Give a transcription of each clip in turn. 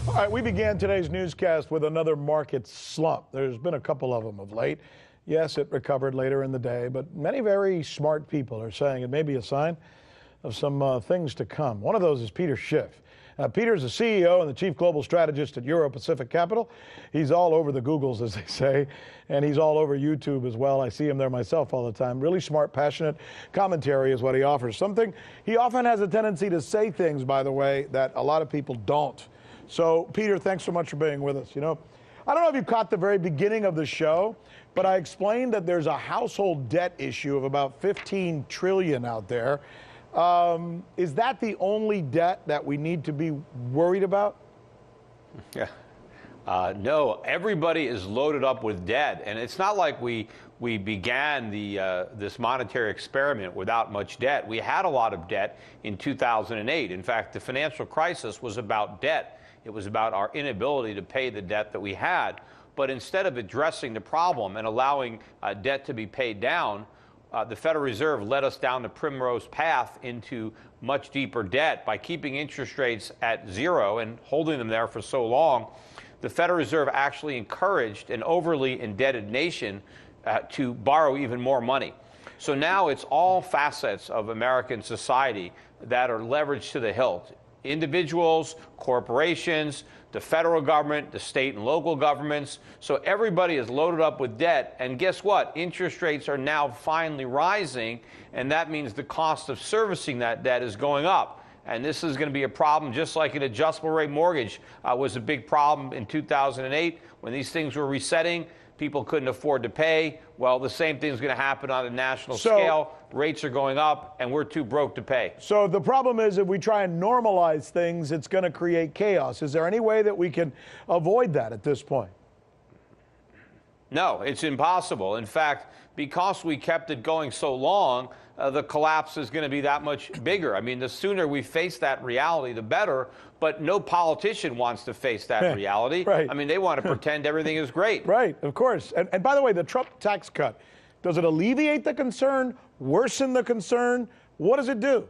All right, we began today's newscast with another market slump. There's been a couple of them of late. Yes, it recovered later in the day, but many very smart people are saying it may be a sign of some things to come. One of those is Peter Schiff. Peter is the CEO and the chief global strategist at Euro Pacific Capital. He's all over the Googles, as they say, and he's all over YouTube as well. I see him there myself all the time. Really smart, passionate commentary is what he offers. Something he often has a tendency to say things, by the way, that a lot of people don't. So, Peter, thanks so much for being with us. You know, I don't know if you caught the very beginning of the show, but I explained that there's a household debt issue of about 15 trillion out there. Is that the only debt that we need to be worried about? Yeah. No, everybody is loaded up with debt, and it's not like we began this monetary experiment without much debt. We had a lot of debt in 2008. In fact, the financial crisis was about debt. It was about our inability to pay the debt that we had. But instead of addressing the problem and allowing debt to be paid down, the Federal Reserve led us down the primrose path into much deeper debt by keeping interest rates at zero and holding them there for so long. The Federal Reserve actually encouraged an overly indebted nation to borrow even more money. So now it's all facets of American society that are leveraged to the hilt. Individuals, corporations, the federal government, the state and local governments. So everybody is loaded up with debt. And guess what? Interest rates are now finally rising, and that means the cost of servicing that debt is going up. And this is going to be a problem, just like an adjustable rate mortgage was a big problem in 2008 when these things were resetting. People couldn't afford to pay. Well, the same thing is going to happen on a national scale. Rates are going up, and we're too broke to pay. So the problem is if we try and normalize things, it's going to create chaos. Is there any way that we can avoid that at this point? No, it's impossible. In fact, because we kept it going so long, the collapse is going to be that much bigger. I mean, the sooner we face that reality, the better. But no politician wants to face that reality. Right. I mean, they want to pretend everything is great. Right, of course. And by the way, the Trump tax cut, does it alleviate the concern, worsen the concern? What does it do?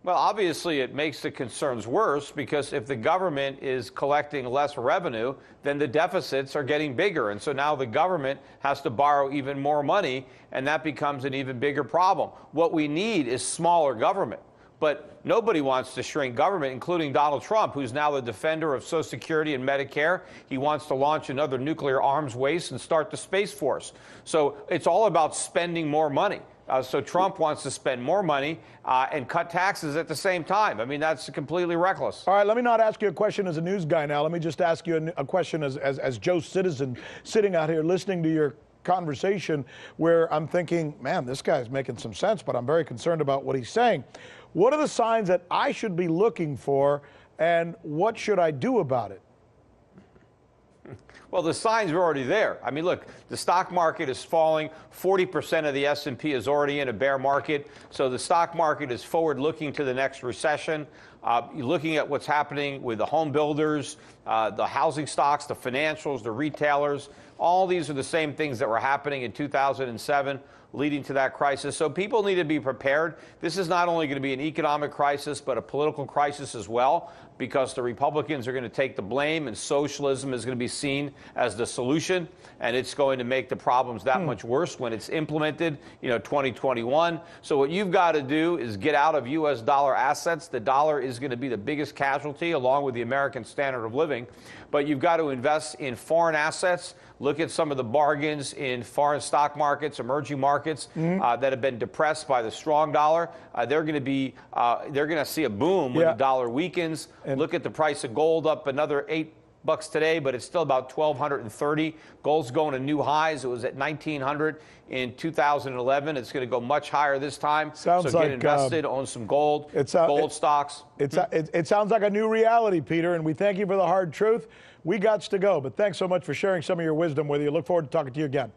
Well, obviously, it makes the concerns worse because if the government is collecting less revenue, then the deficits are getting bigger. And so now the government has to borrow even more money, and that becomes an even bigger problem. What we need is smaller government. But nobody wants to shrink government, including Donald Trump, who's now the defender of Social Security and Medicare. He wants to launch another nuclear arms race and start the Space Force. So it's all about spending more money. So Trump wants to spend more money and cut taxes at the same time. I mean, that's completely reckless. All right, let me not ask you a question as a news guy now. Let me just ask you a question as Joe Citizen sitting out here listening to your conversation where I'm thinking, man, this guy's making some sense, but I'm very concerned about what he's saying. What are the signs that I should be looking for, and what should I do about it? Well, the signs are already there. I mean, look, the stock market is falling. 40% of the S&P is already in a bear market. So the stock market is forward looking to the next recession. You're looking at what's happening with the home builders, the housing stocks, the financials, the retailers. All these are the same things that were happening in 2007. Leading to that crisis. So people need to be prepared. This is not only going to be an economic crisis, but a political crisis as well, because the Republicans are going to take the blame and socialism is going to be seen as the solution. And it's going to make the problems that much worse when it's implemented, 2021. So what you've got to do is get out of U.S. dollar assets. The dollar is going to be the biggest casualty along with the American standard of living. But you've got to invest in foreign assets. Look at some of the bargains in foreign stock markets, emerging markets that have been depressed by the strong dollar. They're going to see a boom when the dollar weakens. And look at the price of gold up another $8 today, but it's still about $1,230. Gold's going to new highs. It was at $1,900 in 2011. It's going to go much higher this time. Sounds so like, get invested, own some gold, stocks. It sounds like a new reality, Peter, and we thank you for the hard truth. We got to go, but thanks so much for sharing some of your wisdom with you. Look forward to talking to you again.